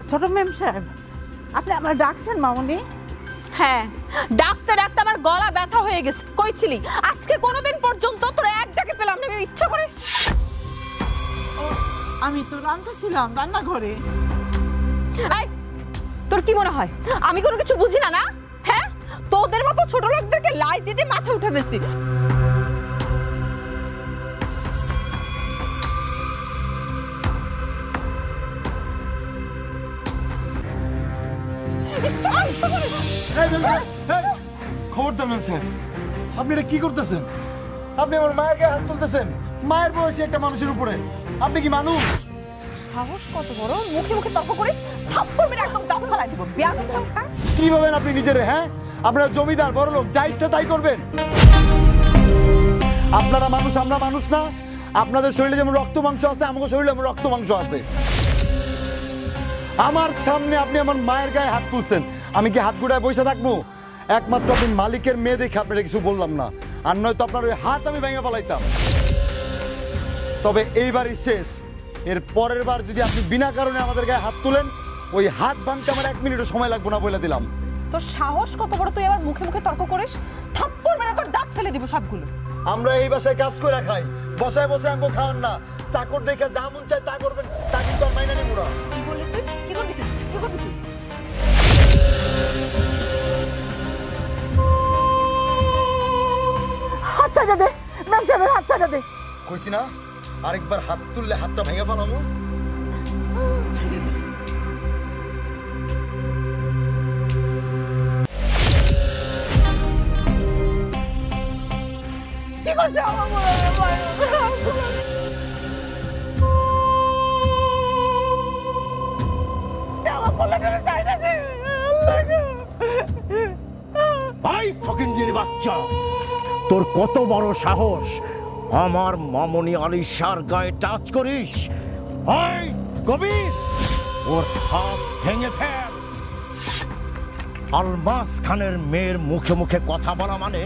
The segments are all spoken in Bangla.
ছোট মেম সাহেব, আপনি আমার ডাকছেন মামুনি? হ্যাঁ, ডাকতে ডাকতে আমার গলা ব্যথা হয়ে গেছে। কই ছিলি আজকে? কোনোদিন পর্যন্ত তোর এক ডাকে পেলাম না, ইচ্ছা করে। আমি তো রান্নাছিলাম রান্নাঘরে। এই, তোর কি মনে হয় আমি কোনো কিছু বুঝি না? না হ্যাঁ, তোদের মতো ছোট লোকদেরকে লাই দিতে মাথা উঠে বেশি। খবরদার ম্যাম সাহেব, আপনি এটা কি করতেছেন? আপনি আমার মায়ের গায়ে হাত তুলতেছেন, মায়ের বয়সী একটা মানুষের উপরে। আপনি কি মানুষ? সাহস কত বড়, মুখে মুখে তর্ক করিস, থাপ্পড় মেরে একদম দাঁত ফালাই দিব। কি ভাবেন আপনি নিজেরে? হ্যাঁ, আপনারা জমিদার বড় লোক, যা ইচ্ছা তাই করবেন। আপনারা মানুষ, আমরা মানুষ না? আপনাদের শরীরে যেমন রক্ত মাংস আছে, আমাদের শরীরে যেমন রক্ত মাংস আছে। আমার সামনে আপনি আমার মায়ের গায়ে হাত তুলছেন, আমি কি হাত গুড়ায় বসে থাকবো? একমাত্র আপনি মালিকের মেয়ে দেখে আপনারা কিছু বললাম না, আর নয়তো আপনার ওই হাত আমি ভেঙে ফেলাইতাম। তবে এইবারই শেষ, এর পরের বার যদি আপনি বিনা কারণে আমাদের গায়ে হাত তুলেন, ওই হাত ভাঙতে আমার 1 মিনিটও সময় লাগবে না বলে দিলাম। তোর সাহস কত বড়, তুই আবার মুখে মুখে তর্ক করিস? থাপ্পড় মেরে তোর দাঁত ফেলে দিব সবগুলো। আমরা এই বাসায় কাজ করে খাই, বসায় বসে আমগো খাওয়ান না। চাকর দেখে যা মন চায় তা করবেন, তা কিন্তু আর মাইনা নিব না। কি বললি তুই? কি করবি তুই? কি করবি তুই? হাত ছাড়া দে মেম সাহেবের, হাত ছাড়া দে। কইছি না, আরেকবার হাত তুললে হাতটা ভেঙে ফেলামো। কি করছে আমার মনে ভাই ফকিন্দির বাচ্চা, তোর কত বড় সাহস আমার মামনি আলিশার গায়ে টাচ করিস? ওই কবির, ওর হাত ভেঙে ফেল। আলমাস খানের মেয়ের মুখে মুখে কথা বলা মানে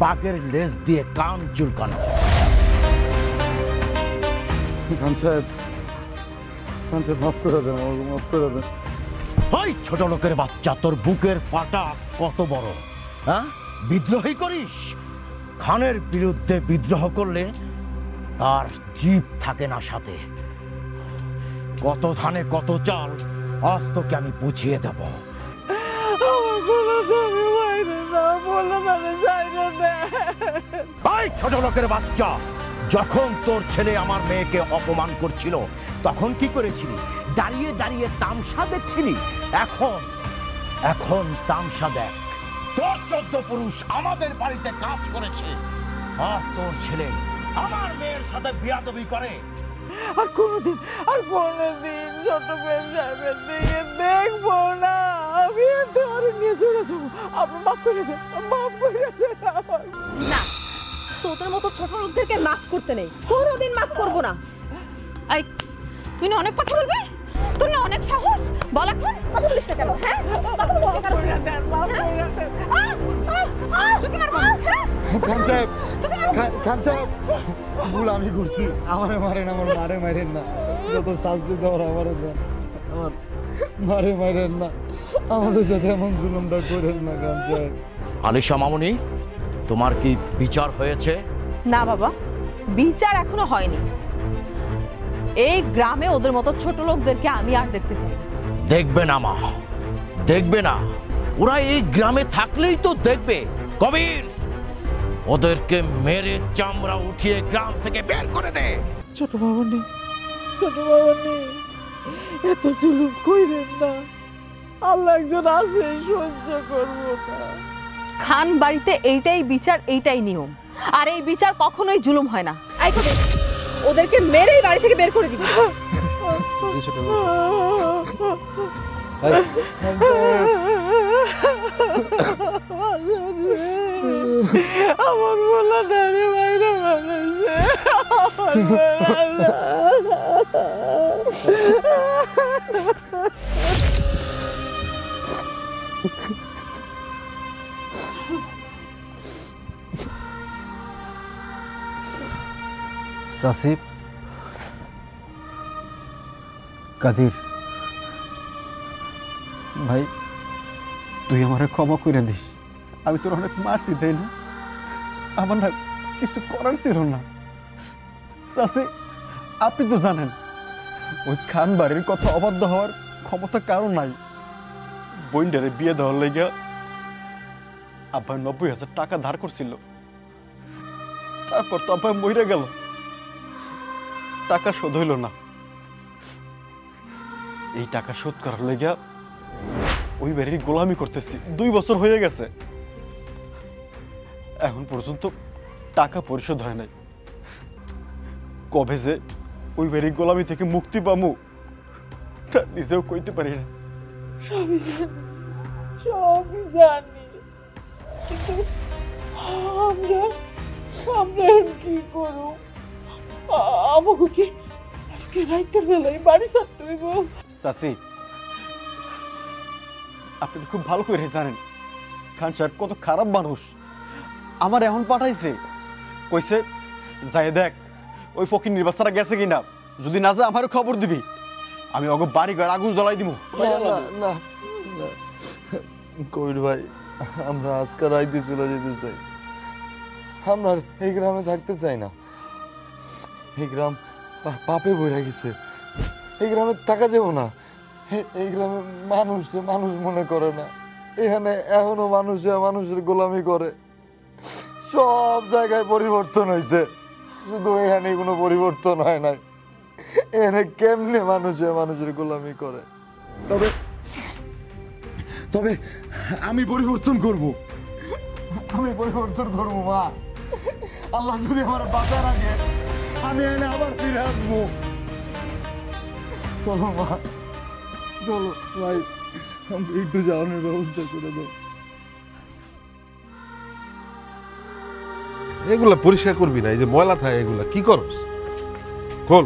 বাঘের লেজ দিয়ে কান চুলকানো। খান সাহেব, মাফ করে দেন, মাফ করে দেন। ওই ছোট লোকের বাচ্চা, তোর বুকের পাটা কত বড়? হ্যাঁ, বিদ্রোহী করিস? খানের বিরুদ্ধে বিদ্রোহ করলে তার জিভ থাকে না সাথে। কত ধানে কত চাল, আজ তোকে আমি বুঝিয়ে দেব। ছোট লোকের বাচ্চা, যখন তোর ছেলে আমার মেয়েকে অপমান করছিল তখন কি করেছিলি? দাঁড়িয়ে দাঁড়িয়ে তামসা দেখছিলি। এখন তামসা দেখ। তোর 14 পুরুষ আমাদের বাড়িতে কাজ করেছে, আর তোর ছেলে আমার মেয়ের সাথে বিয়াদবি করে। আর কোনোদিন ছোট মেম সাহেবের দিকে দেখবো না। আমি নিয়ে চলে যাবো। আপনি মাফ করে দেন, মাফ করে দেন। না, তোদের মতো ছোট লোকদেরকে মাফ করতে নেই, কোনোদিন মাফ করবো না। এই, তুই না অনেক কথা বলবি? তোর না অনেক সাহস? বল এখন, কথা বলিস না কেন? হ্যাঁ, কথা বলিস না কেন? তুই মারবো? হ্যাঁ, খান সাহেব, খান সাহেব, ভুল আমি করছি। আমারে মারেন, আমার মারে মারেন না। যত শাস্তি দেওয়ার আমারে দেন, আমার মারে মারেন না। আমাদের সাথে এমন জুলুমটা করেন না খান সাহেব। আলিশা মামুনি, তোমার কি বিচার হয়েছে? না বাবা, বিচার এখনো হয়নি। এই গ্রামে ওদের মতো ছোট লোকদেরকে আমি আর দেখতে চাই। দেখবে না মা, দেখবে না। ওরা এই গ্রামে থাকলেই তো দেখবে। কবির, ওদেরকে মেরে চামড়া উঠিয়ে গ্রাম থেকে বের করে দে। ছোট মামুনি, এত জুলুম কইরেন না। আল্লাহ একজন আছে, সহ্য করবো না। খান বাড়িতে এইটাই বিচার, এইটাই নিয়ম, আর এই বিচার কখনোই জুলুম হয় না। এই কবির, ওদেরকে মেরেই বাড়ি থেকে বের করে দিবি। আমার বলা দাঁড়িয়ে বাইরে বানাইছে। চাষিব, কাদির, ভাই তুই আমারে ক্ষমা করে দিস, আমি তোর অনেক মারছি তাই না, আমার না কিছু করার ছিল না। চাচি আপনি তো জানেন ওই খান বাড়ির কথা অবাধ্য হওয়ার ক্ষমতা কারো নাই। বইন্ডারে বিয়ে দেওয়ার লেগে আব্বাই 90,000 টাকা ধার করছিল, তারপর তো আব্বাই মরে গেল, টাকা শোধ হইল না। এই টাকা শোধ করার লেগে ওই বাড়ির গোলামি করতেছি, 2 বছর হয়ে গেছে, এখন পর্যন্ত টাকা পরিশোধ হয় নাই। কবে যে ওই বাড়ির গোলামি থেকে মুক্তি পামু তা নিজেও কইতে পারি না। সবই জানি, কিন্তু আমরা কি করব? আমাকে কি আজকে রাইতের বেলায় বাড়ি ছাড়তে হইব? চাচি আপনি তো খুব ভালো করে জানেন খান সাহেব কত খারাপ মানুষ। আমার এখন পাঠাইছে, কইছে যাই দেখ ওই ফকির নির্বাচনটা গেছে কিনা, যদি না যায় আমারও খবর দিবি, আমি ওকে বাড়ি ঘর আগুন জ্বলাই দিব। না কবির ভাই, আমরা আজকে রাইতে চলে যেতে চাই, আমরা এই গ্রামে থাকতে চাই না। এই গ্রাম পাপে বইরা গেছে, এই গ্রামে থাকা যাব না। এই গ্রামে মানুষ মনে করে না, এখানে এখনো মানুষের গোলামি করে। সব জায়গায় পরিবর্তন হয়েছে, শুধু এখানে কোনো পরিবর্তন হয় নাই। এখানে কেমনে মানুষের গোলামি করে। তবে আমি পরিবর্তন করব, মা। আল্লাহ যদি আমার বাঁচায় রাখে আমি এনে আবার ফিরে আসবো। চলো মা, চলো ভাই, একটু যাওয়ানোর ব্যবস্থা করে দাও। এগুলা পরিষ্কার করবি না, এই যে ময়লা থাকে এগুলা কি করস? খোল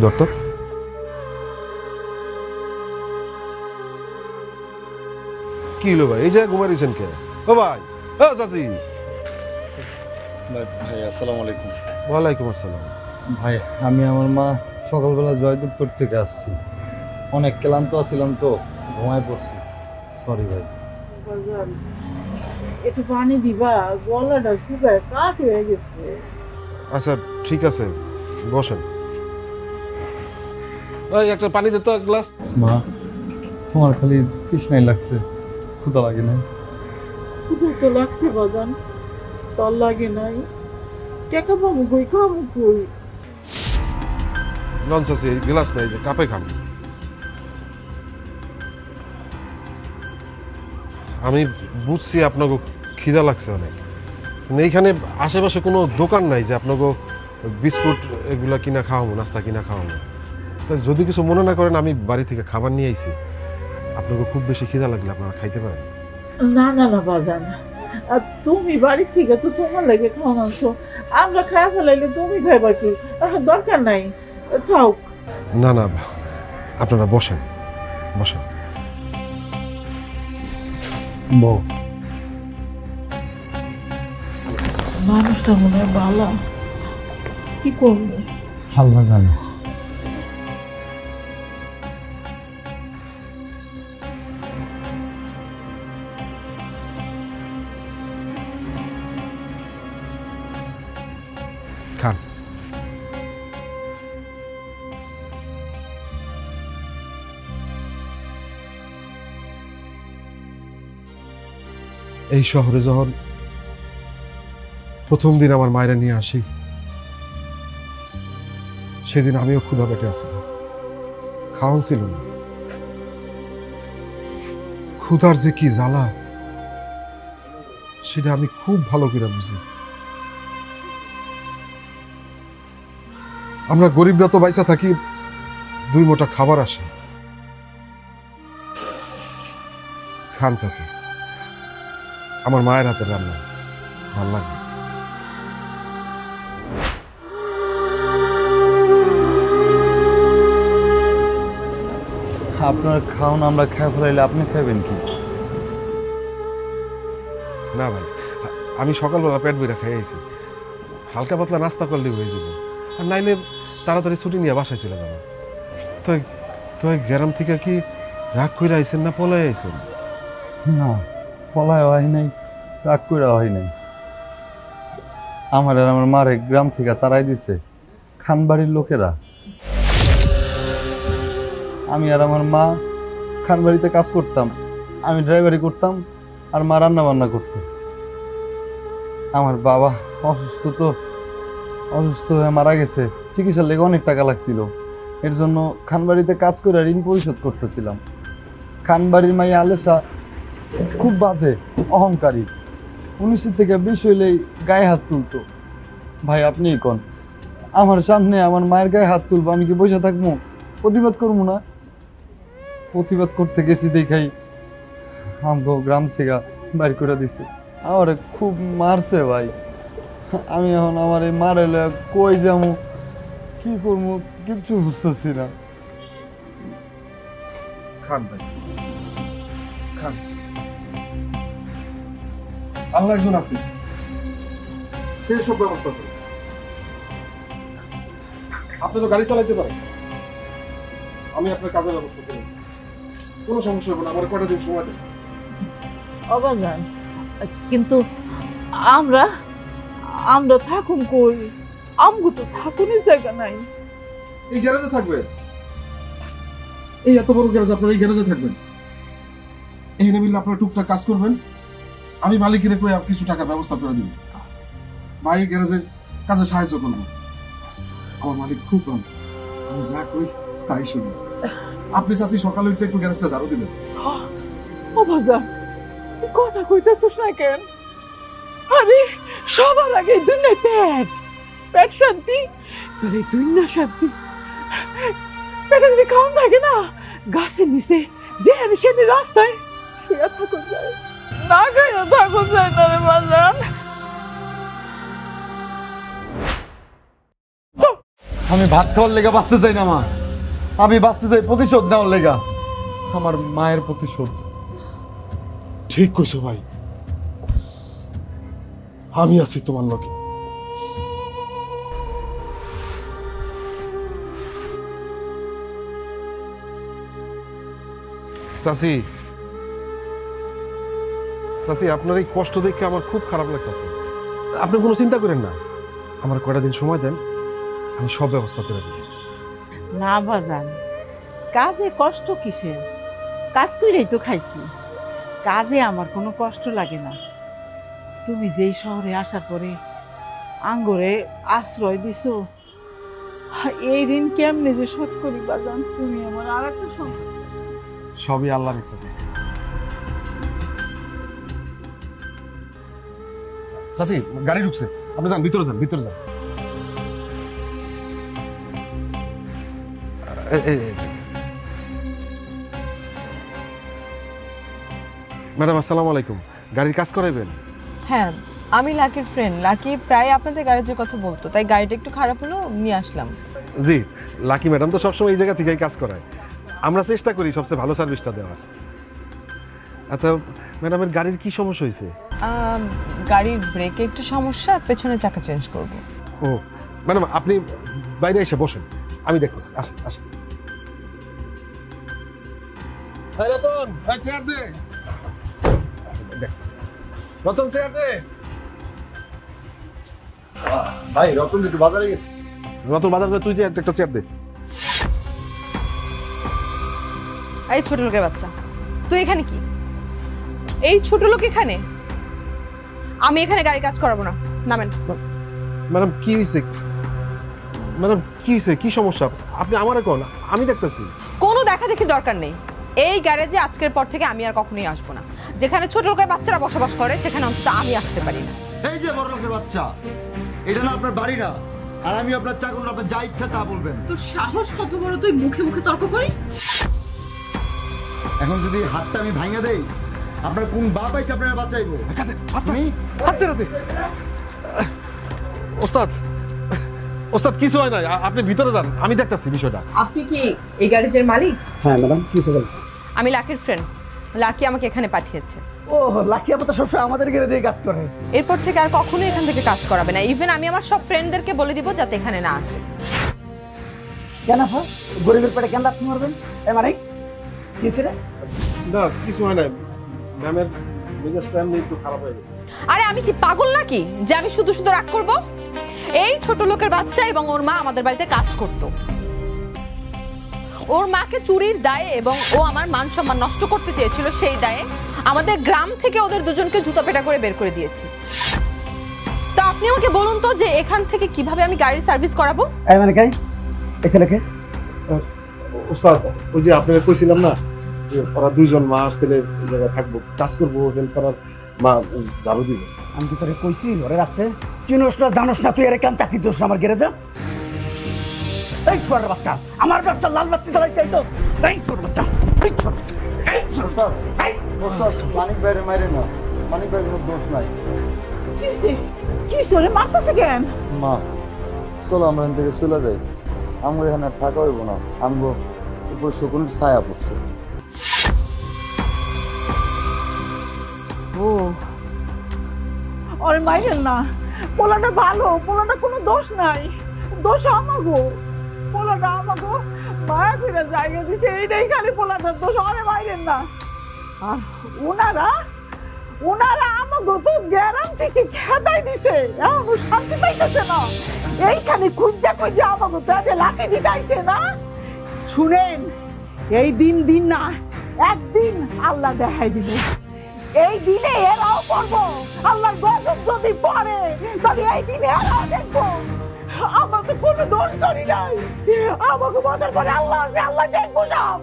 ডক্টর। কি হলো ভাই, এই যে ঘুমারিছেন কে? ও ভাই, ও চাচি। ভাই আসসালামু আলাইকুম। ওয়ালাইকুম আসসালাম। ভাই আমি আমার মা সকালবেলা জয়দেবপুর থেকে আসছি, অনেক ক্লান্ত আছিলাম তো ঘুমায় পড়ছি, সরি ভাই। বাজান একটু পানি দিবা, গলাটা শুকায় কাঠ হয়ে গেছে। আচ্ছা ঠিক আছে, বসেন। ওই একটা পানি দে তো, এক গ্লাস। মা তোমার খালি তৃষ্ণাই লাগছে, ক্ষুধা লাগে না? ক্ষুধা তো লাগছে বাজান, তল লাগে নাই। টাকা পাবো কই, খাবো কই? নন চাচি, গ্লাস নাই, যে কাপে খান। আমি বুঝছি আপনাকে খিদা লাগছে অনেক, এইখানে আশেপাশে কোনো দোকান নাই যে আপনাকে বিস্কুট এগুলা কিনা খাওয়াবো, নাস্তা কিনা খাওয়াবো। তা যদি কিছু মনে না করেন, আমি বাড়ি থেকে খাবার নিয়ে আইছি, আপনাকে খুব বেশি খিদা লাগলে আপনারা খাইতে পারেন। না না না বাজান, আর তুমি বাড়ির থেকে তো তোমার লাগে খাওয়া মাংস, আমরা খাওয়া ফেলাইলে তুমি খাইবা কি? দরকার নাই, থাও। না না, আপনারা বসেন বসেন। বউ মানুষটা মনে হয় বালা, কি করবো? আল্লাহ জানে। খান। এই শহরে যখন প্রথম দিন আমার মায়েরা নিয়ে আসি, সেদিন আমিও ক্ষুধা পেটে আছিলাম, খাওয়ান ছিল না। ক্ষুধার যে কি জ্বালা সেটা আমি খুব ভালো করে বুঝি। আমরা গরিবরা তো বাইসা থাকি, 2 মোটা খাবার আসে। খান চাচি, আমার মায়ের হাতের রান্না ভাল লাগে। আপনার খাওন আমরা খাই ফেলাইলে আপনি খাইবেন কি? না ভাই, আমি সকালবেলা পেট বইরা খাই আইছি, হালকা পাতলা নাস্তা করলে হয়ে যাব, আর নাইলে তাড়াতাড়ি ছুটি নিয়ে বাসায় চলে যাবো। তুই তুই গ্রাম থেকে কি রাগ করে আইছেন না পলাই আইছেন? না, পলায় হয় নাই, রাগ করে হয় নাই। আমার আর আমার মারে গ্রাম থেকে তারাই দিছে খানবাড়ির লোকেরা। আমি আর আমার মা খানবাড়িতে কাজ করতাম, আমি ড্রাইভারি করতাম আর মা রান্না বান্না করতো। আমার বাবা অসুস্থ হয়ে মারা গেছে, চিকিৎসার লেগে অনেক টাকা লাগছিল। এর জন্য খানবাড়িতে কাজ করে ঋণ পরিশোধ করতেছিলাম। খানবাড়ির মাইয়া আলেশা খুব বাজে, অহংকারী, 19 থেকে 20 হইলেই গায়ে হাত তুলতো। ভাই আপনিই কোন, আমার সামনে আমার মায়ের গায়ে হাত তুলবো, আমি কি বসে থাকবো? প্রতিবাদ করবো না? প্রতিবাদ করতে গেছি দেখাই আমগো গ্রাম থেকে বাইর করে দিছে। আমার খুব মারছে ভাই। আমি এখন আমার এই মারাইলে কই যাবো, কি করবো কিচ্ছু বুঝতেছি না। খান ভাই, খান। আল্লাহ একজন আছে, সে সব ব্যবস্থা করে। আপনি তো গাড়ি চালাইতে পারেন, আমি আপনার কাজের ব্যবস্থা করি, কোনো সমস্যা হবে না। আমার কয়টা দিন সময় দেন। অবাজান, কিন্তু আমরা আমরা থাকুন কই? আমগো তো থাকুনই জায়গা নাই। এই গ্যারেজে থাকবেন, এই এত বড় গ্যারেজ, আপনার এই গ্যারেজে থাকবেন। এখানে মিললে আপনার টুকটাক কাজ করবেন, আমি মালিকের কই কিছু টাকার ব্যবস্থা করে দিব। ভাই গ্যারেজের কাজে সাহায্য করব। আমার মালিক খুব ভালো, আমি যা কই তাই শুনি। আপনি চাচ্ছি সকালে উঠে একটু গ্যারেজটা ঝাড়ু দিবেন। অবাজান, তুই কথা কইতেছিস না কেন? আরে সবার আগে দুনিয়ায় পেট শান্তি, তোর এই দুনিয়া শান্তি। পেটে যদি খাওয়ান থাকে না, গাছের নিচে যেখানে সেখানে রাস্তায় শুয়ে থাকুন যায়, না খাইয়া থাকুন যায় না রে বাজান। আমি ভাত খাওয়ার লেগা বাঁচতে চাই না মা, আমি বাঁচতে চাই প্রতিশোধ নেওয়ার লেগা, আমার মায়ের প্রতিশোধ। ঠিক কইছো ভাই, আমি আছি তোমার লগে। চাচি, চাচি আপনার এই কষ্ট দেখে আমার খুব খারাপ লাগতেছে। আপনি কোনো চিন্তা করেন না, আমার কয়টা দিন সময় দেন, আমি সব ব্যবস্থা করে দিই। না বাজান, কাজে কষ্ট কিসের? কাজ কইরাই তো খাইছি, কাজে আমার কোনো কষ্ট লাগে না। তুমি যেই শহরে আসার পরে আঙ্গরে আশ্রয় দিছো, এই ঋণ কেমনে যে শোধ করি বাজান? তুমি আমার আর একটা সম্পদ। সবই আল্লাহর ইচ্ছা। চাচি গাড়ি ঢুকছে, আপনি যান, ভিতরে যান, ভিতরে যান। ম্যাডাম আসসালামু আলাইকুম, গাড়ির কাজ করাইবেন? হ্যাঁ, আমি লাকির ফ্রেন্ড। লাকি প্রায় আপনাদের গ্যারেজের কথা বলতো, তাই গাড়িটা একটু খারাপ হলো, নিয়ে আসলাম। জি, লাকি ম্যাডাম তো সবসময় এই জায়গা থেকেই কাজ করায়, আমরা চেষ্টা করি সবচেয়ে ভালো সার্ভিসটা দেওয়ার। আচ্ছা ম্যাডামের গাড়ির কি সমস্যা হয়েছে? গাড়ির ব্রেকে একটু সমস্যা, পেছনের চাকা চেঞ্জ করব। ও ম্যাডাম, আপনি বাইরে এসে বসেন, আমি দেখতেছি। আসেন আসেন। রতন, চেয়ার দে। দেখতেছি, রতন চেয়ার দে। ভাই রতন একটু বাজারে গেছে। রতন বাজার করে তুই যে একটা চেয়ার দে। এই ছোট লোকের বাচ্চা, তুই এখানে কি? এই ছোট লোক এখানে? আমি এখানে গাড়ি কাজ করাবো না, নামেন। ম্যাডাম কি হয়েছে? ম্যাডাম কি হয়েছে, কি সমস্যা? আপনি আমারে কোন, আমি দেখতেছি। কোনো দেখা দেখি দরকার নেই। এই গ্যারেজে আজকের পর থেকে আমি আর কখনোই আসবো না। যেখানে ছোট লোকের বাচ্চারা বসবাস করে সেখানে অন্তত আমি আসতে পারি না। এই যে বড় লোকের বাচ্চা, এটা না আপনার বাড়ি না, আর আমি আপনার চাকর, আপনার যা ইচ্ছা তা বলবেন। তোর সাহস কত বড়, তুই মুখে মুখে তর্ক করিস? এখন যদি হাতটা আমি ভাঙা দেই, আপনার কোন বাপ আইসে আপনারা বাঁচাইবো? ওস্তাদ, ওস্তাদ কিছু হয় না, আপনি ভিতরে যান, আমি দেখতেছি বিষয়টা। আপনি কি এই গ্যারেজের মালিক? হ্যাঁ ম্যাডাম, কি বলেন? আমি লাকির ফ্রেন্ড। লাকি আমাকে এখানে পাঠিয়েছে। ও লাকি আপা তো সবসময় আমাদের গ্যারেজে কাজ করে। এরপর থেকে আর কখনোই এখান থেকে কাজ করাবে না। ইভেন আমি আমার সব ফ্রেন্ডদেরকে বলে দিব যাতে এখানে না আসে। কেন আপা গরিবের পেটে কেন লাথি মারবেন? এ মানিক কি হয়েছে রে? না কিছু হয় না, ম্যামের মেজাজটা এমনি একটু খারাপ হয়ে গেছে। আরে আমি কি পাগল নাকি যে আমি শুধু শুধু রাগ করব? এই ছোট লোকের বাচ্চা এবং ওর মা আমাদের বাড়িতে কাজ করত। ওর মাকে চুরির দায়ে এবং ও আমার মান সম্মান নষ্ট করতে চেয়েছিল, সেই দায়ে আমাদের গ্রাম থেকে ওদের দুজনকে জুতো পেটা করে বের করে দিয়েছি। তো আপনি আমাকে বলুন তো যে এখান থেকে কিভাবে আমি গাড়ির সার্ভিস করাবো? এই মানিক এই ছেলেকে ওস্তাদ, ওই যে আপনাকে কইছিলাম না যে ওরা দুইজন মা আর ছেলে এই জায়গায় থাকবো, কাজ করবো, হেল্প করার, মা ঝাড়ু দিবে। আমি কি তোরে কইছি ওরে রাখতে? চিনোস না জানোস না তুই এর কেন চাকরি দোষ আমার গ্যারেজে? এই ছোট বাচ্চা আমার বাচ্চা লাল বাতি জ্বালাইতে আইতো। এই ছোট বাচ্চা এই ছোট ওস্তাদ, ওস্তাদ, মানিক ভাইরে মাইরে না, মানিক ভাইয়ের কোনো দোষ নাই। কি হইছে? কি হইছে? ওরে মারতাছে কেন? মা চলো আমরা এখান থেকে চলে যাই, আমগো এখানে আর থাকা হইব না, আমগো উপর শকুনের ছায়া পড়ছে। ও ওরে মাইরেন না, পোলাটা ভালো, পোলাটা কোনো দোষ নাই, দোষ আমাগো। পোলাটা আমাগো মায়া করে জায়গা দিছে, এইটাই খালি পোলাটার দোষ। ওরে মাইরেন না। আর ওনারা ওনারা আমাগো তো গ্যারাম থেকে খেদাই দিছে, এখনো শান্তি পাইতেছে না। এইখানে খুঁজা খুঁজা আমাগো তাদের লাঠি দিতে আইছে না। শুনেন, এই দিন দিন না, একদিন আল্লাহ দেখাই দিবে। এই দিনে এরাও পড়বো, আল্লাহর গজব যদি পড়ে তবে এই দিনে এরাও দেখবো। আমার তো কোনো দোষ করি নাই, আমাকে মনে করে আল্লাহ আছে, আল্লাহ দেখবো সব।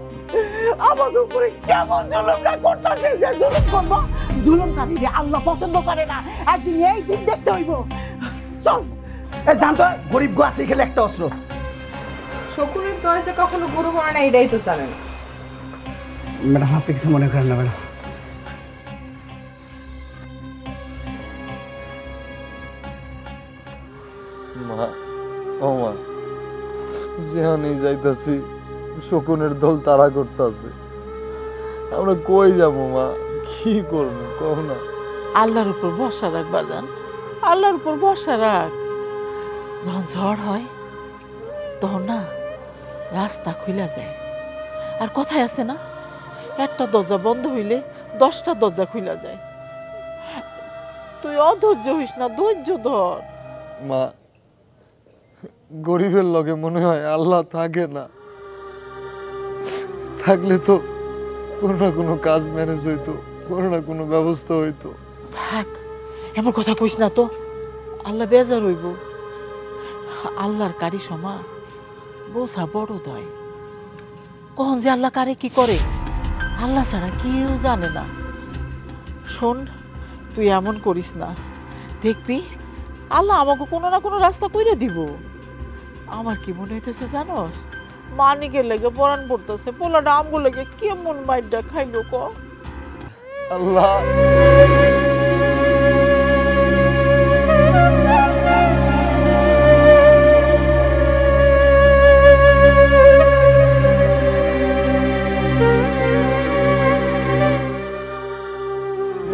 আমাকে উপরে কেমন জুলুমটা করতেছে, যে জুলুম করবো, জুলুমকারী আল্লাহ পছন্দ করে না। একদিন এই দিন দেখতে হইব। চল জানতো গরিব গো আছে খেলে একটা অস্ত্র। শকুনের দয়াতে কখনো গরু মরে না, এটাই তো জানেন। ম্যাডাম আপনি কিছু মনে করেন না ম্যাডাম। মা, ও মা, যেখানেই যাইতাছি শকুনের দল তাড়া করতেছে, আমরা কই যাবো মা, কি করবো কও না? আল্লাহর উপর ভরসা রাখ বাজান, আল্লাহর উপর ভরসা রাখ। যখন ঝড় হয় তখন না রাস্তা খুলে যায়। আর কথায় আছে না, একটা দরজা বন্ধ হইলে 10টা দরজা খুলে যায়। তুই অধৈর্য হইস না, ধৈর্য ধর। মা, গরিবের লগে মনে হয় আল্লাহ থাকে না, থাকলে তো কোনো না কোনো কাজ ম্যানেজ হইতো, কোনো না কোনো ব্যবস্থা হইতো। থাক, এমন কথা কইস না তো, আল্লাহ বেজার হইব। আল্লাহর কারি সমা বোঝা বড় দয়। কখন যে আল্লাহ কারে কি করে আল্লাহ ছাড়া কেউ জানে না। শোন, তুই এমন করিস না, দেখবি আল্লাহ আমাকে কোনো না কোনো রাস্তা কইরে দিব। আমার কি মনে হইতেছে জানোস, মানিকের লেগে পরাণ পড়তেছে, পোলাটা আমগো লেগে কেমন মাইডা খাইলো ক। আল্লাহ,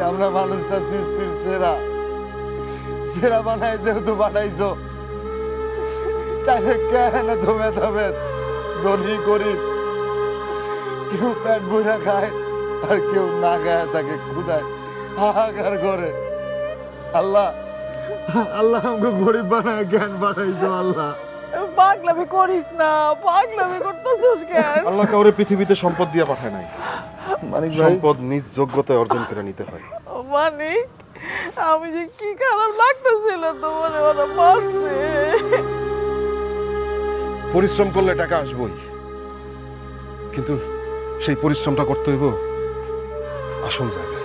আমরা মানুষটা সৃষ্টির সেরা সেরা বানাই, যেহেতু বানাইছো তাহলে কেন থমে থমে ধনী গরিব কেউ পেট বইরা খায় আর কেউ না খায় তাকে ক্ষুধায় হাহাকার করে। আল্লাহ, আল্লাহ আমাকে গরিব বানায় জ্ঞান বানাইছো। আল্লাহ, পাগলামি করিস না, পাগলামি করতেছিস কেন? আল্লাহ কাউরে পৃথিবীতে সম্পদ দিয়ে পাঠায় নাই, মানিক ভাই, সম্পদ নিজ যোগ্যতায় অর্জন করে নিতে হয়। মানিক, আমি যে কি খারাপ লাগতেছিল তোমার, ওরা মারছে। পরিশ্রম করলে টাকা আসবেই, কিন্তু সেই পরিশ্রমটা করতে হইব আসল জায়গায়।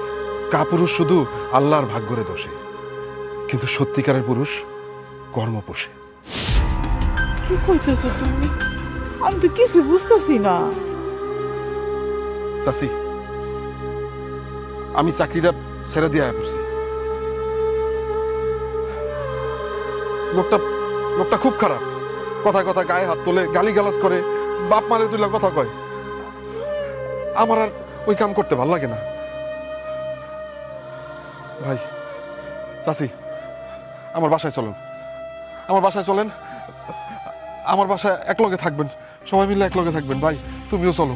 কাপুরুষ শুধু আল্লাহর ভাগ্যরে দোষে, কিন্তু সত্যিকারের পুরুষ কর্ম পোষে। কি কইতেছো তুমি? আমি তো কিছু বুঝতেছি না। চাচি, আমি চাকরিটা ছেড়ে দিয়ে আয়া পড়ছি। লোকটা খুব খারাপ, কথা কথা গায়ে হাত তোলে, গালিগালাজ করে, বাপ মারে তুইলা কথা কয়। আমার আর ওই কাম করতে ভাল লাগে না। ভাই, চাচি, আমার বাসায় চলেন, আমার বাসায় চলেন, আমার বাসায় একলগে থাকবেন, সবাই মিলে একলগে থাকবেন। ভাই তুমিও চলো,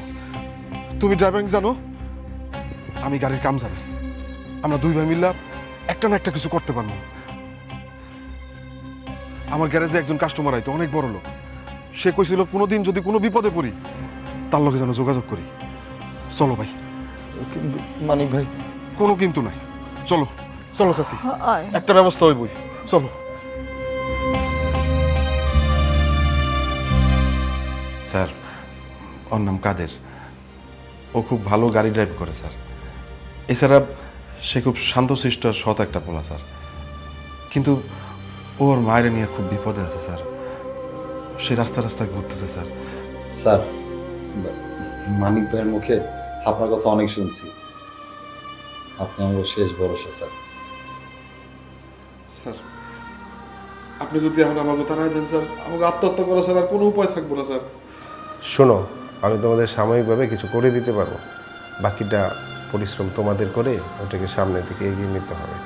তুমি ড্রাইভিং জানো, আমি গাড়ির কাম জানি, আমরা দুই ভাই মিলে একটা না একটা কিছু করতে পারবো। আমার গ্যারেজে একজন কাস্টমার আইতো, অনেক বড় লোক। সে কইছিল কোনোদিন যদি কোনো বিপদে পড়ি তার লগে যেন যোগাযোগ করি। চলো ভাই। কিন্তু মানিক ভাই, কোনো কিন্তু নাই, চলো চলো চাচি, একটা ব্যবস্থা হইবই, চলো। স্যার ওর নাম কাদের, ও খুব ভালো গাড়ি ড্রাইভ করে স্যার। এছাড়া সে খুব শান্তশিষ্ট আর সৎ একটা পোলা স্যার। কিন্তু ওর মায়ের নিয়ে খুব বিপদে আছে স্যার, সে রাস্তা রাস্তায় ঘুরতেছে স্যার। স্যার মানিক ভাইয়ের মুখে আপনার কথা অনেক শুনছি, আপনি আমার শেষ ভরসা স্যার। স্যার আপনি যদি এখন আমাকে তাড়াই দেন স্যার, আমাকে আত্মহত্যা করা স্যার আর কোনো উপায় থাকবো না স্যার। শোনো, আমি তোমাদের সাময়িকভাবে কিছু করে দিতে পারবো, বাকিটা পরিশ্রম তোমাদের করে ওটাকে সামনের দিকে এগিয়ে নিতে হবে।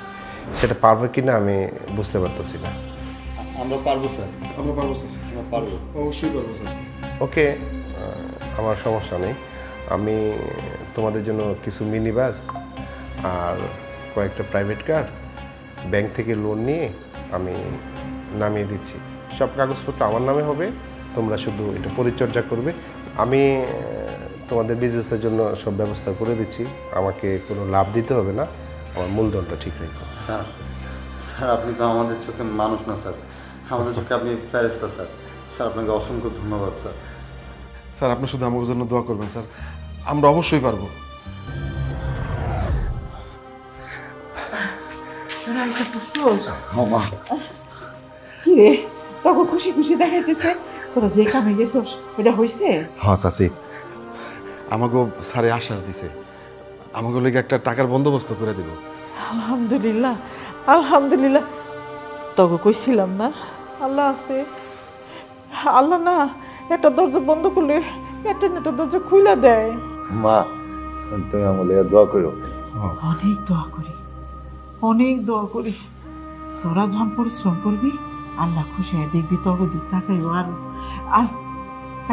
সেটা পারবে কিনা আমি বুঝতে পারতেছি না। আমরা পারবো স্যার, আমরা পারবো স্যার, আমরা পারবো, অবশ্যই পারবো স্যার। ওকে, আমার সমস্যা নেই। আমি তোমাদের জন্য কিছু মিনি বাস আর কয়েকটা প্রাইভেট কার ব্যাংক থেকে লোন নিয়ে আমি নামিয়ে দিচ্ছি। সব কাগজপত্র আমার নামে হবে, তোমরা শুধু এটা পরিচর্যা করবে। আমি তোমাদের বিজনেসের জন্য সব ব্যবস্থা করে দিচ্ছি, আমাকে কোনো লাভ দিতে হবে না, আমার মূলধনটা ঠিক রেখো। স্যার স্যার আপনি তো আমাদের চোখে মানুষ না স্যার, আমাদের চোখে আপনি ফেরেশতা স্যার। স্যার আপনাকে অসংখ্য ধন্যবাদ স্যার। স্যার আপনি শুধু আমার জন্য দোয়া করবেন স্যার, আমরা অবশ্যই পারবো। মা কি রে, তোকে খুশি খুশি দেখাইতেছে, তোরা যে কামে গেছস ওটা হয়েছে? হ্যাঁ চাচি, আমাকেও স্যারে আশ্বাস দিছে, আমাকে লেগে একটা টাকার বন্দোবস্ত করে দেব। আলহামদুলিল্লাহ আলহামদুলিল্লাহ। তোকে কইছিলাম না আল্লাহ আছে, আল্লাহ না একটা দরজা বন্ধ করলে একটা দরজা খুলে দেয়। মা তুমি আমার লেগে দোয়া করো। অনেক দোয়া করি, অনেক দোয়া করি। তোরা যখন পরিশ্রম করবি আল্লাহ খুশি হয়ে দেখবি, তোকে দিক তাকাইব। আর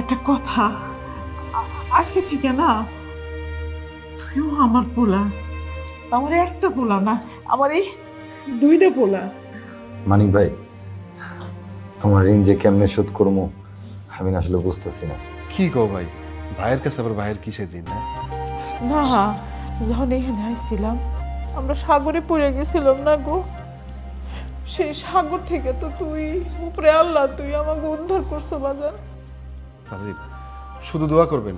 একটা কথা, আজকে থেকে না তুইও আমার পোলা, আমার একটা পোলা না, আমার এই দুইটা পোলা। মানিক ভাই, তোমার ঋণ যে কেমনে শোধ করবো আমি আসলে বুঝতেছি না। কি গো ভাই, ভাইয়ের কাছে আবার ভাইয়ের কিসের ঋণ? না যখন এখানে আসছিলাম আমরা সাগরে পড়ে গেছিলাম না গো, সেই সাগর থেকে তো তুই উপরে আল্লাহ তুই আমাকে উদ্ধার করছো বাজার। সাজিব শুধু দোয়া করবেন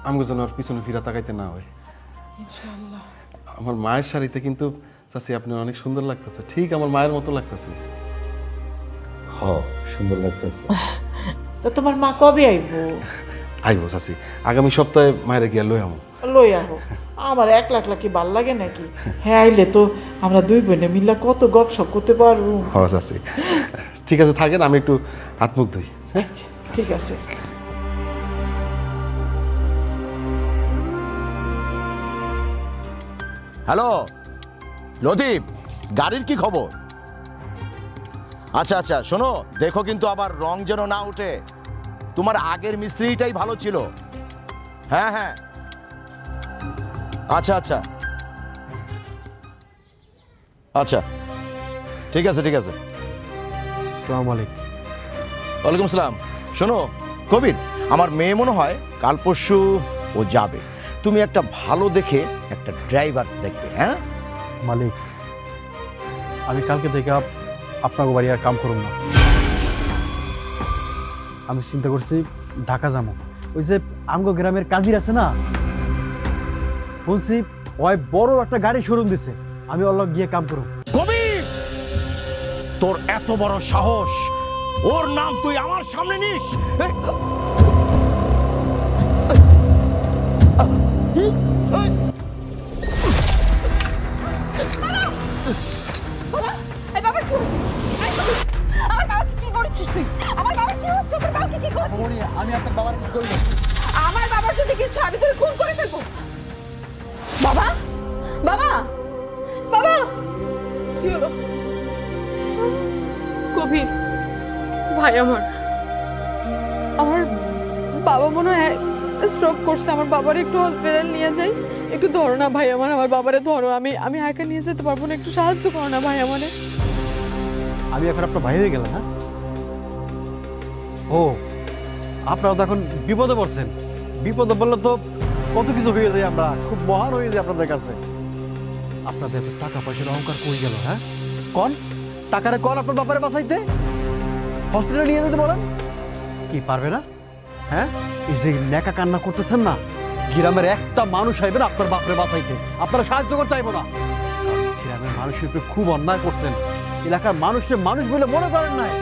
আমাকে যেন আর পিছনে ফিরা তাকাইতে না হয়। ইনশাআল্লাহ। আমার মায়ের শাড়িতে কিন্তু চাচি আপনি অনেক সুন্দর লাগতেছে, ঠিক আমার মায়ের মতো লাগতেছে। হ সুন্দর লাগতেছে। তো তোমার মা কবে আইবো? আইবো চাচি, আগামী সপ্তাহে মায়ের গিয়া লই আমো। লই আহো, আমার এক লাখ কি ভাল লাগে নাকি? হ্যাঁ আইলে তো আমরা দুই বোনে মিল্লা কত গপসপ করতে পারবো। হ্যাঁ চাচি, ঠিক আছে থাকেন, আমি একটু হাত মুখ ধুই। আচ্ছা ঠিক আছে। হ্যালো লতিফ, গাড়ির কি খবর? আচ্ছা আচ্ছা শোনো, দেখো কিন্তু আবার রং যেন না উঠে। তোমার আগের মিস্ত্রিটাই ভালো ছিল। হ্যাঁ হ্যাঁ আচ্ছা আচ্ছা আচ্ছা ঠিক আছে ঠিক আছে। আসসালামু আলাইকুম। ওয়ালাইকুম আসসালাম। শোনো কবির, আমার মেয়ে মনে হয় কাল পরশু ও যাবে। তুমি একটা ভালো দেখে একটা ড্রাইভার দেখবে। হ্যাঁ মালিক, আমি কালকে থেকে আপনাকে বাড়ি আর কাম করব না। আমি চিন্তা করছি ঢাকা যাবো। ওই যে আমগো গ্রামের কাজির আছে না, বলছি ওই বড় একটা গাড়ি শোরুম দিছে, আমি ওর লগে গিয়ে কাম করব। কবির, তোর এত বড় সাহস, ওর নাম তুই আমার সামনে নিস? আমি আপনার বাবার কি করবো? আমার বাবার যদি কিছু আমি তোকে খুন করে ফেলবো। বাবা বাবা বাবা, কি হলো? কবির ভাই আমার আমার বাবা মনে হয় স্ট্রোক করছে, আমার বাবার একটু হসপিটাল নিয়ে যাই। একটু ধরো না ভাই আমার বাবারে ধরো, আমি একা নিয়ে যেতে পারবো না, একটু সাহায্য করো না ভাই আমারে। আমি এখন আপনার ভাই হয়ে গেলাম? হ্যাঁ, ও আপনারা তো এখন বিপদে পড়ছেন। বিপদে বললে তো কত কিছু হয়ে যায়, আমরা খুব মহান হয়ে যায় আপনাদের কাছে। আপনাদের টাকা পয়সার অহংকার কই গেল? হ্যাঁ, কন টাকারে কন আপনার বাপারে বাঁচাইতে, হসপিটালে নিয়ে যেতে বলেন। কি পারবে না? হ্যাঁ, এই যে লেখা কান্না করতেছেন না, গ্রামের একটা মানুষ আইবে না আপনার বাপরে বাঁচাইতে, আপনারা সাহায্য করতে চাইবো না। গ্রামের মানুষের উপরে খুব অন্যায় করছেন, এলাকার মানুষকে মানুষ বলে মনে করেন নাই।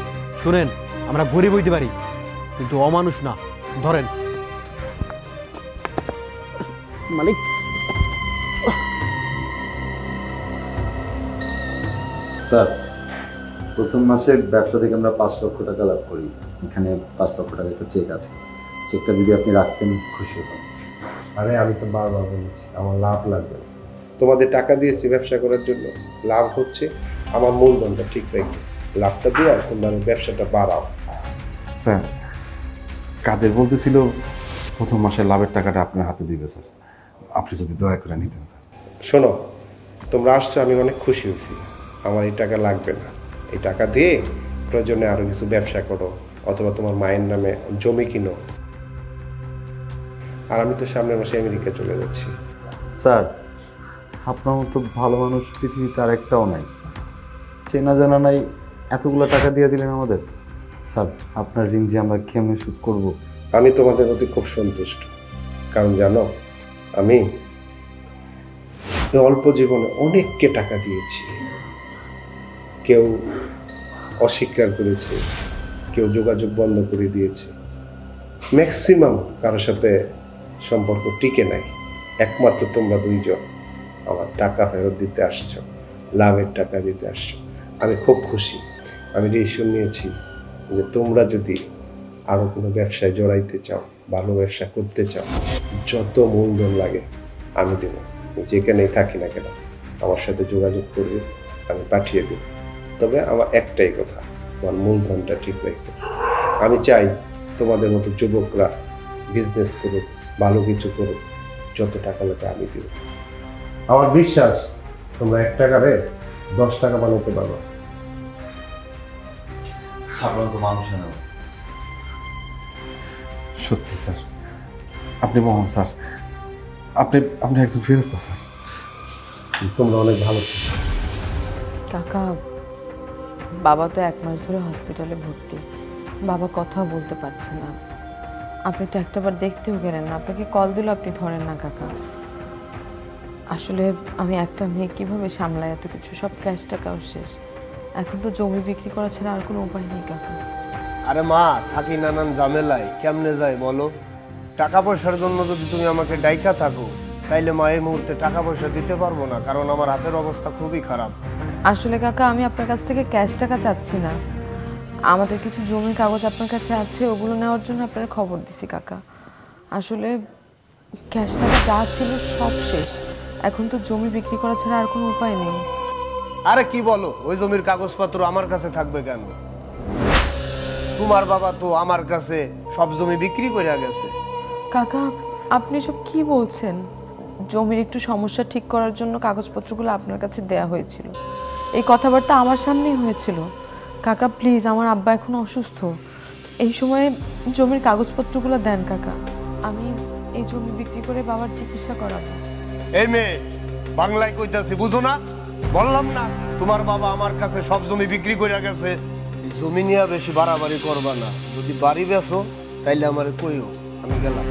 শুনেন, আমরা গরিব হইতে পারি কিন্তু অমানুষ না। ধরেন মালিক। স্যার, প্রথম মাসে ব্যবসা থেকে আমরা 5 লক্ষ টাকা লাভ করি। এখানে 5 লক্ষ টাকা একটা চেক আছে, চেকটা যদি আপনি রাখতেন খুশি হতাম। আরে আমি তো বারবার বলেছি আমার লাভ লাগবে না। তোমাদের টাকা দিয়েছি ব্যবসা করার জন্য, লাভ হচ্ছে আমার মূলধনটা ঠিক রেখে লাভটা দিয়ে আর তোমরা ব্যবসাটা বাড়াও। স্যার, কাদের বলতেছিল প্রথম মাসের লাভের টাকাটা আপনার হাতে দিবে স্যার, আপনি যদি দয়া করে নিতেন স্যার। শোনো, তোমরা আসছো, আমি অনেক খুশি হয়েছি। আমার এই টাকা লাগবে না, এই টাকা দিয়ে প্রয়োজনে আরও কিছু ব্যবসা করো, অথবা তোমার মায়ের নামে জমি কিনো। আর আমি তো সামনের মাসে আমেরিকা চলে যাচ্ছি। স্যার, আপনার মতো ভালো মানুষ পৃথিবীতে আর একটাও নাই। চেনা জানা নাই, এতগুলো টাকা দিয়ে দিলেন আমাদের। স্যার, আপনার ঋণ যে আমরা কেমনে শোধ করবো? আমি তোমাদের প্রতি খুব সন্তুষ্ট, কারণ জানো আমি অল্প জীবনে অনেককে টাকা দিয়েছি। কেউ অস্বীকার করেছে, কেউ যোগাযোগ বন্ধ করে দিয়েছে, ম্যাক্সিমাম কারোর সাথে সম্পর্ক টিকে নাই। একমাত্র তোমরা দুইজন আমার টাকা ফেরত দিতে আসছো, লাভের টাকা দিতে আসছো। আমি খুব খুশি। আমি ডিসিশন নিয়েছি যে তোমরা যদি আরও কোনো ব্যবসায় জড়াইতে চাও, ভালো ব্যবসা করতে চাও, যত মূলধন লাগে আমি দেবো। যেখানেই থাকি না কেন আমার সাথে যোগাযোগ করবে, আমি পাঠিয়ে দেব। তবে আমার একটাই কথা, আমার মূলধনটা ঠিক রাখবে। আমি চাই তোমাদের মতো যুবকরা বিজনেস করুক, ভালো কিছু করুক, যত টাকা লাগে আমি দেব। আমার বিশ্বাস তোমরা 1 টাকারে 10 টাকা বানাতে পারো। আপনার তো মানুষ না। সত্যি স্যার, আপনি মহান স্যার, আপনি আপনি একজন ফেরেশতা স্যার। তোমরা অনেক ভালো ছিল। কাকা, বাবা তো 1 মাস ধরে হসপিটালে ভর্তি, বাবা কথা বলতে পারছে না। আপনি তো একটাবার দেখতেও গেলেন না, আপনাকে কল দিল আপনি ধরেন না কাকা। আসলে আমি একটা মেয়ে কিভাবে সামলাই এত কিছু, সব ক্যাশ টাকাও শেষ। এখন তো জমি বিক্রি করা ছাড়া আর কোনো উপায় নেই কাকা। আরে মা, থাকি নানান ঝামেলায়, কেমনে যায় বলো? টাকা পয়সার জন্য যদি তুমি আমাকে ডাইকা থাকো, তাইলে মা এই মুহূর্তে টাকা পয়সা দিতে পারবো না, কারণ আমার হাতের অবস্থা খুবই খারাপ। আসলে কাকা, আমি আপনার কাছ থেকে ক্যাশ টাকা চাচ্ছি না, আমাদের কিছু জমির কাগজ আপনার কাছে আছে, ওগুলো নেওয়ার জন্য আপনার খবর দিছি কাকা। আসলে ক্যাশ টাকা যা ছিল সব শেষ, এখন তো জমি বিক্রি করা ছাড়া আর কোনো উপায় নেই। আরে কি বলো, ওই জমির কাগজপত্র আমার কাছে থাকবে কেন? তোমার বাবা তো আমার কাছে সব জমি বিক্রি করে গেছে। কাকা, আপনি সব কি বলছেন? জমির একটু সমস্যা ঠিক করার জন্য কাগজপত্রগুলো আপনার কাছে দেয়া হয়েছিল, এই কথাবার্তা আমার সামনেই হয়েছিল। কাকা প্লিজ, আমার আব্বা এখন অসুস্থ, এই সময়ে জমির কাগজপত্রগুলো দেন কাকা, আমি এই জমি বিক্রি করে বাবার চিকিৎসা করাবো। এই মেয়ে, বাংলায় কইতাছি বুঝো না? বললাম না তোমার বাবা আমার কাছে সব জমি বিক্রি করে গেছে। জমি নিয়ে বেশি বাড়াবাড়ি করবা না, যদি বাড়ি বেচো তাইলে আমারে কইও, আমি গেলাম।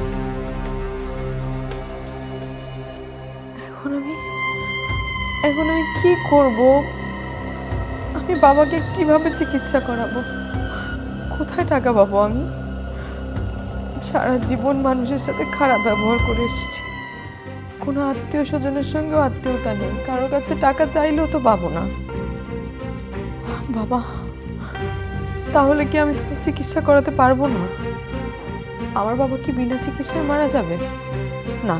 এখন আমি কি করব? আমি বাবাকে কিভাবে চিকিৎসা করাবো? কোথায় টাকা পাবো আমি? সারা জীবন মানুষের সাথে খারাপ ব্যবহার করে এসেছি, কোনো আত্মীয় স্বজনের সঙ্গেও আত্মীয়তা নেই, কারোর কাছে টাকা চাইলেও তো পাবো না। বাবা, তাহলে কি আমি চিকিৎসা করাতে পারবো না? আমার বাবা কি বিনা চিকিৎসায় মারা যাবে? না,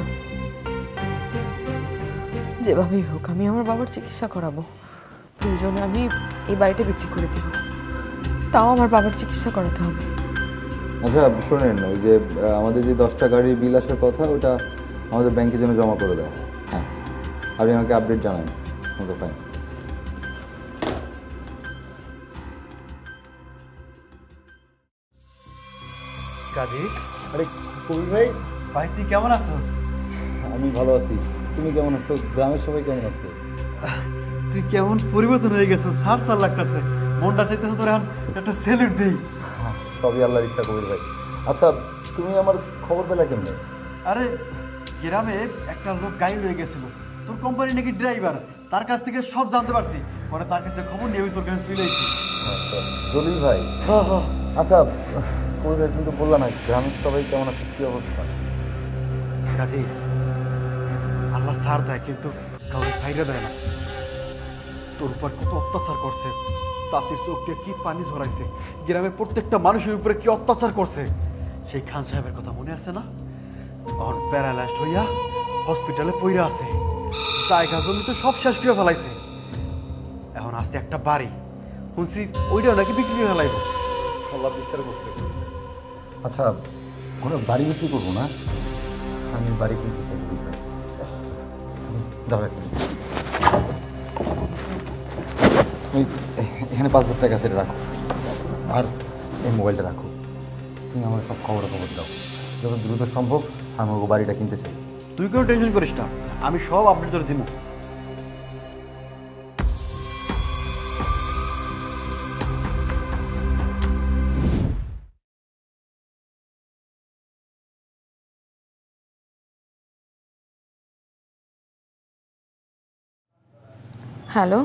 যেভাবেই হোক আমি আমার বাবার চিকিৎসা করাবো। প্রয়োজনে আমি এই বাড়িটা বিক্রি করে দিব, তাও আমার বাবার চিকিৎসা করাতে হবে। আচ্ছা শোনেন, ওই যে আমাদের যে 10টা গাড়ির বিল আসার কথা, ওটা আমাদের ব্যাংকে যেন জমা করে দেয়। হ্যাঁ, আপনি আমাকে আপডেট জানান। ওকে, ফাইন। কাজী, আরে কবি ভাই, ভাই তুই কেমন আছিস? আমি ভালো আছি। তুমি কেমন আছো? গ্রামের সবাই কেমন আছে? তুই কেমন পরিবর্তন হয়ে গেছিস, সার সার লাগতেছে। মনটা চাইতেছে তোর এখন একটা স্যালুট দেই। সবই আল্লাহর ইচ্ছা কবির ভাই। আচ্ছা, তুমি আমার খবর পেলা কেমনে? আরে গ্রামে একটা লোক গাড়ি লয়ে গেছিল, তোর কোম্পানি নাকি ড্রাইভার, তার কাছ থেকে সব জানতে পারছি। পরে তার কাছ থেকে খবর নিয়ে আমি তোর কাছে চলে এসেছি। আচ্ছা, জলিল ভাই। আচ্ছা কবির ভাই, তুমি তো বললা না গ্রামের সবাই কেমন আছে, কি অবস্থা? কাজী, আল্লাহ সার দেয় কিন্তু কাউকে সাইডে দেয় না। তোর উপর কত অত্যাচার করছে, চাষির চোখ দিয়ে কি পানি ঝরাইছে, গ্রামের প্রত্যেকটা মানুষের উপরে কি অত্যাচার করছে। সেই খান সাহেবের কথা মনে আছে না? এখন প্যারালাইজড হইয়া হসপিটালে পইরা আছে, জায়গা জমি তো সব শেষ করে ফেলাইছে। এখন আসতে একটা বাড়ি শুনছি, ওইটাও নাকি বিক্রি করে ফেলাইব। আল্লাহ বিচার করছে। আচ্ছা, কোনো বাড়ি বিক্রি করবো না, আমি বাড়ি কিনতে চাই কবির ভাই। দাঁড়া, এখানে 5,000 টাকা সেটা রাখো, আর এই মোবাইলটা রাখো। তুমি আমার সব খবর দাও, যত দ্রুত সম্ভব আমি ওই বাড়িটা কিনতে চাই। তুই কোনো টেনশন করিস না, আমি সব আপডেট তোর দিব। হ্যালো,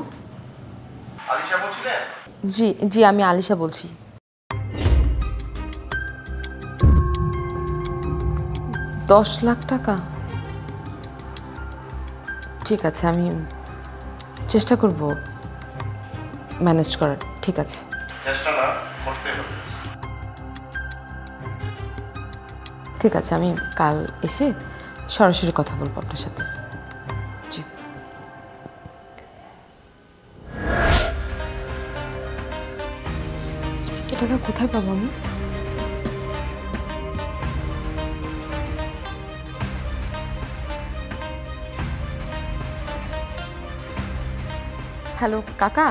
আলিশা বলছিলেন? জি জি, আমি আলিশা বলছি। $10 লাখ? ঠিক আছে, আমি চেষ্টা করব ম্যানেজ করার। ঠিক আছে, ঠিক আছে, আমি কাল এসে সরাসরি কথা বলবো আপনার সাথে। জি। টাকা কোথায় পাবো আমি? হ্যালো কাকা,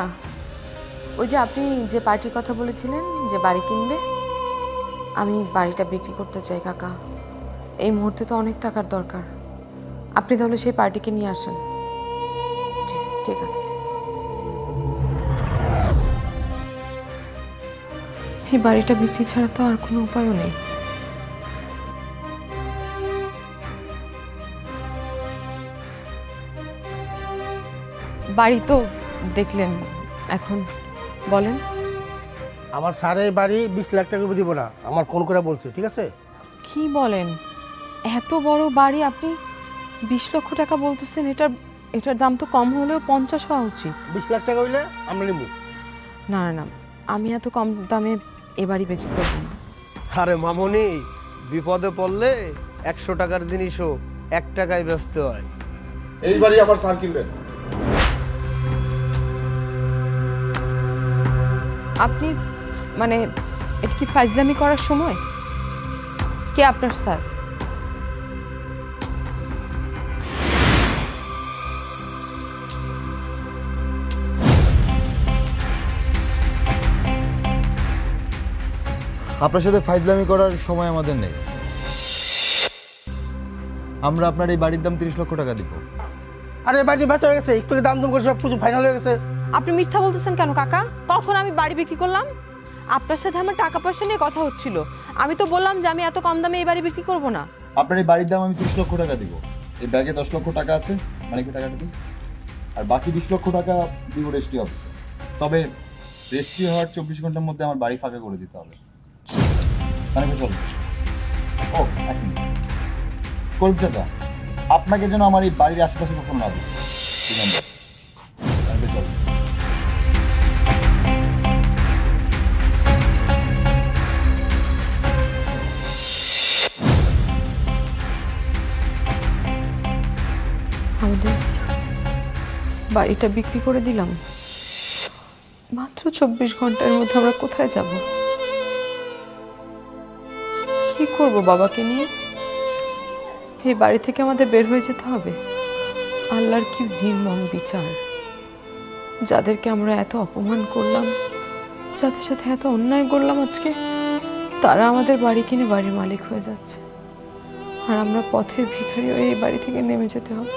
ওই যে আপনি যে পার্টির কথা বলেছিলেন যে বাড়ি কিনবে, আমি বাড়িটা বিক্রি করতে চাই কাকা। এই মুহূর্তে তো অনেক টাকার দরকার, আপনি তাহলে সেই পার্টিকে নিয়ে আসেন। জি, ঠিক আছে। এই বাড়িটা বিক্রি ছাড়া তো আর কোনো উপায়ও নেই। বাড়ি তো দেখলেন, এখন বলেন। আমার সারে বাড়ি 20 লাখ টাকা দিব না, আমার ফোন করে বলছে, ঠিক আছে? কি বলেন, এত বড় বাড়ি আপনি 20 লক্ষ টাকা বলতেছেন? এটার দাম তো কম হলেও 50 হওয়া উচিত। 20 লাখ টাকা হইলে আমরা নিব। না না না, আমি এত কম দামে এ বাড়ি বিক্রি করব না। আরে মামনি, বিপদে পড়লে 100 টাকার জিনিসও 1 টাকায় বেচতে হয়। এই বাড়ি আমার স্যার কিনবেন? আপনি মানে এটা কি ফাজলামি করার সময়? কে আপনার স্যার? আপনার সাথে ফাইজলামি করার সময় আমাদের নেই। আমরা আপনার এই বাড়ির দাম 30 লক্ষ টাকা দিব। আরে বাড়ি বেচা হয়ে গেছে, একটু দাম করে সব কিছু ফাইনাল হয়ে গেছে। আপনি মিথ্যা বলতেছেন কেন কাকা? কখন আমি বাড়ি বিক্রি করলাম? আপনার সাথে আমার টাকা পয়সা নিয়ে কথা হচ্ছিল, আমি তো বললাম যে আমি এত কম দামে এই বাড়ি বিক্রি করব না। আপনার এই বাড়ির দাম আমি 30 লক্ষ টাকা দিব। এই ব্যাগে 10 লক্ষ টাকা আছে, মালিকের টাকাটা দিন, আর বাকি 20 লক্ষ টাকা দিব রেজিস্ট্রি অফিসে। তবে রেজিস্ট্রি হওয়ার 24 ঘন্টার মধ্যে আমার বাড়ি ফাঁকা করে দিতে হবে। মানে চল। ও এক মিনিট, করিম চাচা, আপনাকে যেন আমার এই বাড়ির আশেপাশে কখনো না দিই। চল। আমাদের বাড়িটা বিক্রি করে দিলাম, মাত্র 24 ঘন্টার মধ্যে আমরা কোথায় যাব? কি করব বাবাকে নিয়ে? এই বাড়ি থেকে আমাদের বের হয়ে যেতে হবে। আল্লাহর কি নির্মম বিচার! যাদেরকে আমরা এত অপমান করলাম, যাদের সাথে এত অন্যায় করলাম, আজকে তারা আমাদের বাড়ি কিনে বাড়ির মালিক হয়ে যাচ্ছে, আর আমরা পথের ভিখারি হয়ে এই বাড়ি থেকে নেমে যেতে হবে।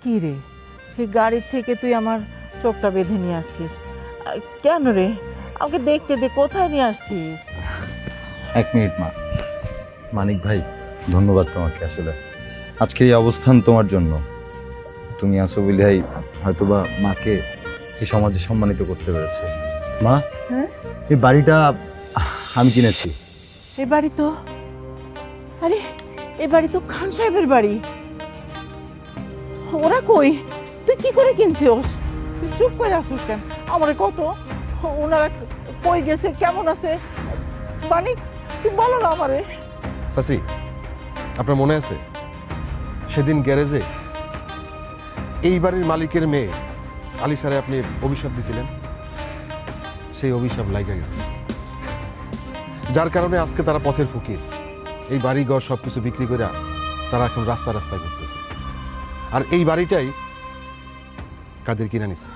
কি রে, সে গাড়ির থেকে তুই আমার চোখটা বেঁধে নিয়ে আসছিস কেন রে? আমাকে দেখতে দে, কোথায় নিয়ে আসছিস? 1 মিনিট মা। মানিক ভাই, ধন্যবাদ তোমাকে। আসলে আজকের এই অবস্থান তোমার জন্য। তুমি আসো বলেই হয়তোবা মাকে এই সমাজে সম্মানিত করতে পেরেছে। মা, এই বাড়িটা আমি কিনেছি। এই বাড়ি তো, আরে এই বাড়ি তো খান সাহেবের বাড়ি। ওরা কই? তুই কি করে কিনছিস? তুই চুপ করে আসিস কেন? আমারে কত, ওনারা কই গেছে, কেমন আছে? মানিক, তুই বলো না আমারে। চাচি, আপনার মনে আছে সেদিন গ্যারেজে এই বাড়ির মালিকের মেয়ে আলিসারে আপনি অভিশাপ দিছিলেন? সেই অভিশাপ লাইগা গেছে, যার কারণে আজকে তারা পথের ফকির। এই বাড়িঘর সবকিছু বিক্রি করে তারা এখন রাস্তায় রাস্তায় ঘুরতেছে। আর এই বাড়িটাই কাদের কিনে নিছে।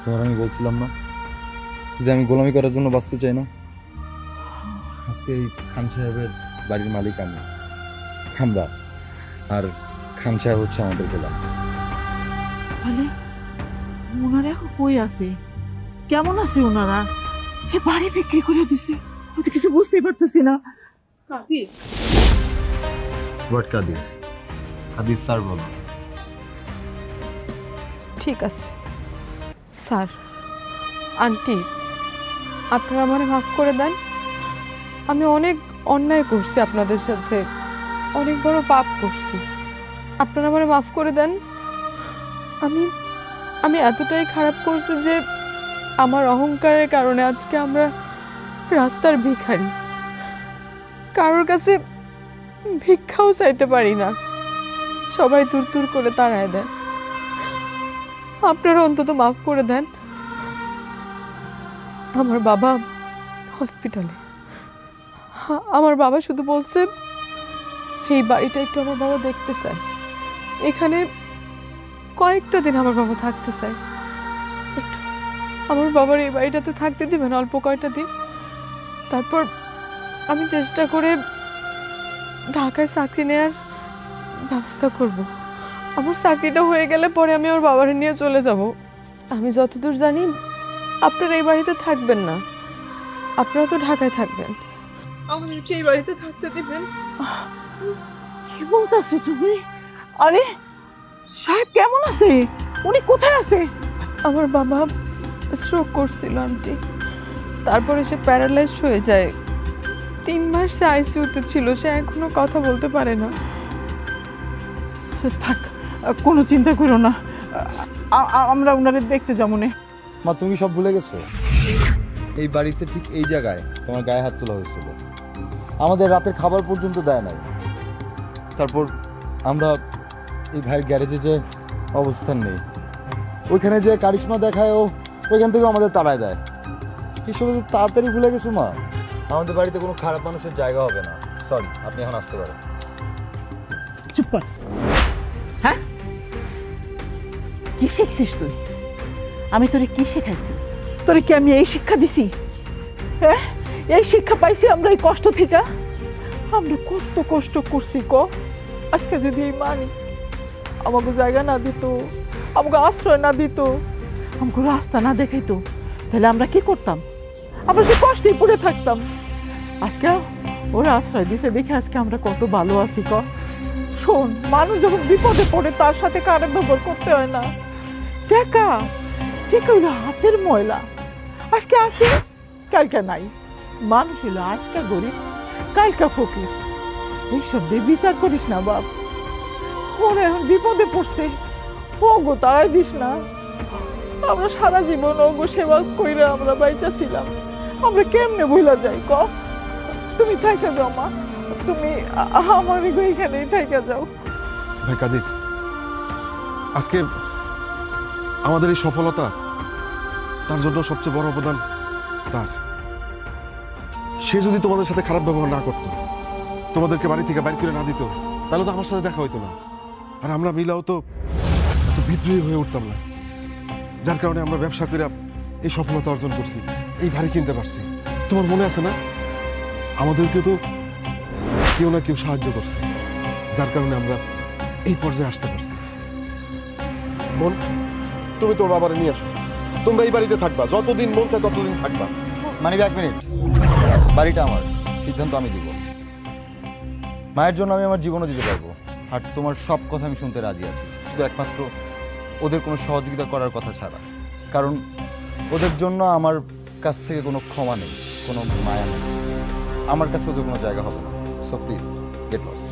তোমার আমি বলছিলাম না যে আমি গোলামি করার জন্য বাঁচতে চাই না? আজকে এই খান সাহেবের বাড়ির মালিক আমরা, আর খান সাহেব হচ্ছে আমাদের গোলাম। মানে ওনারা এখন কই আছে, কেমন আছে ওনারা? এ বাড়ি বিক্রি করে দিছে, আমি তো কিছু বুঝতেই পারতেছি না। কাদির, হোয়াট কাদির? কাদির স্যার বলো। ঠিক আছে স্যার। আন্টি, আপনারা আমারে মাফ করে দেন। আমি অনেক অন্যায় করছি আপনাদের সাথে, অনেক বড় পাপ করছি। আপনারা আমারে মাফ করে দেন। আমি এতটাই খারাপ করছি যে আমার অহংকারের কারণে আজকে আমরা রাস্তার ভিখারি, কারোর কাছে ভিক্ষাও চাইতে পারি না, সবাই দূর দূর করে তাড়ায় দেন। আপনারা অন্তত মাফ করে দেন। আমার বাবা হসপিটালে, আমার বাবা শুধু বলছে এই বাড়িটা একটু আমার বাবা দেখতে চায়, এখানে কয়েকটা দিন আমার বাবা থাকতে চায়। একটু আমার বাবার এই বাড়িটাতে থাকতে দিবেন অল্প কয়টা দিন? তারপর আমি চেষ্টা করে ঢাকায় চাকরি নেওয়ার ব্যবস্থা করব। আমার চাকরিটা হয়ে গেলে পরে আমি আমার বাবারে নিয়ে চলে যাব। আমি যতদূর জানি আপনারা এই বাড়িতে থাকবেন না, আপনারা তো ঢাকায় থাকবেন। আমার এই বাড়িতে থাকতে দিবেন? কি বলতেছো তুমি? আরে সাহেব কেমন আছে? উনি কোথায় আছে? আমার বাবা স্ট্রোক করছিল আন্টি, তারপরে সে প্যারালাইজড হয়ে যায়। 3 মাস সে আইসিইউতে ছিল, সে এখনো কথা বলতে পারে না। থাক, কোনো চিন্তা করো না, আমরা ওনারে দেখতে যাবো না। মা, তুমি সব ভুলে গেছো? এই বাড়িতে ঠিক এই জায়গায় তোমার গায়ে হাত তোলা হয়েছিল, আমাদের রাতের খাবার পর্যন্ত দেয় নাই। তারপর আমরা এই ভাইয়ের গ্যারেজে যে অবস্থান নেই, ওইখানে যে কারিশমা দেখায় ও, ওইখান থেকে আমাদের তাড়ায় দেয়। এসব তাড়াতাড়ি ভুলে গেছো মা। আমাদের বাড়িতে কোনো খারাপ মানুষের জায়গা হবে না। সরি, আপনি এখন আসতে পারেন। চুপ কর। হ্যাঁ, কি শিখছিস তুই? আমি তোরে কি শেখাইছি? তোরে কি আমি এই শিক্ষা দিছি? হ্যাঁ, এই শিক্ষা পাইছি আমরা এই কষ্ট থেকে? আমরা কত কষ্ট করছি ক? আজকে যদি এই মানি আমাকে জায়গা না দিত, আমাকে আশ্রয় না দিত, আমাকে রাস্তা না দেখাইতো, তাহলে আমরা কি করতাম? আমরা সে কষ্টেই পড়ে থাকতাম। আজকে ওরা আশ্রয় দিছে দেখে আজকে আমরা কত ভালো আছি ক? শোন, মানুষ যখন বিপদে পড়ে তার সাথে কারো ব্যবহার করতে হয় না। টাকা টাকা হইলো হাতের ময়লা, আজকে আসে কালকে নাই। মানুষ হইলো আজকে গরিব কালকে ফকির। এইসব দিয়ে বিচার করিস না বাপ। ওরা এখন বিপদে পড়ছে, ওগো তাড়াই দিস না। আমরা সারা জীবন ওগো সেবা কইরা আমরা বাইচা ছিলাম, আমরা কেমনে ভুলা যাই ক? তুমি থাইকা যাও মা, তুমি আমার এখানেই থাইকা যাও। ভাই কাদির, আজকে আমাদের এই সফলতা তার জন্য সবচেয়ে বড় অবদান তার। সে যদি তোমাদের সাথে খারাপ ব্যবহার না করতো, তোমাদেরকে বাড়ি থেকে বাইর করে না দিত, তাহলে তো আমার সাথে দেখা হইতো না। আর আমরা মিলাও তো এত বিদ্রোহী হয়ে উঠতাম না, যার কারণে আমরা ব্যবসা করে এই সফলতা অর্জন করছি, এই বাড়ি কিনতে পারছি। তোমার মনে আছে না, আমাদেরকে তো কেউ না কেউ সাহায্য করছে, যার কারণে আমরা এই পর্যায়ে আসতে পারছি। বোন, তুমি তোর বাবারে নিয়ে আসো, তোমরা এই বাড়িতে থাকবা, যতদিন মন চায় ততদিন থাকবা। মানিক, 1 মিনিট। বাড়িটা আমার, সিদ্ধান্ত আমি দিব। মায়ের জন্য আমি আমার জীবনও দিতে পারবো, আর তোমার সব কথা আমি শুনতে রাজি আছি, শুধু একমাত্র ওদের কোনো সহযোগিতা করার কথা ছাড়া। কারণ ওদের জন্য আমার কাছ থেকে কোনো ক্ষমা নেই, কোনো মায়া নেই, আমার কাছে ওদের কোনো জায়গা হবে না। So please get lost.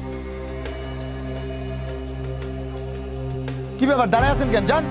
কি ব্যাপার, দাঁড়ায় আছেন কেন? যান।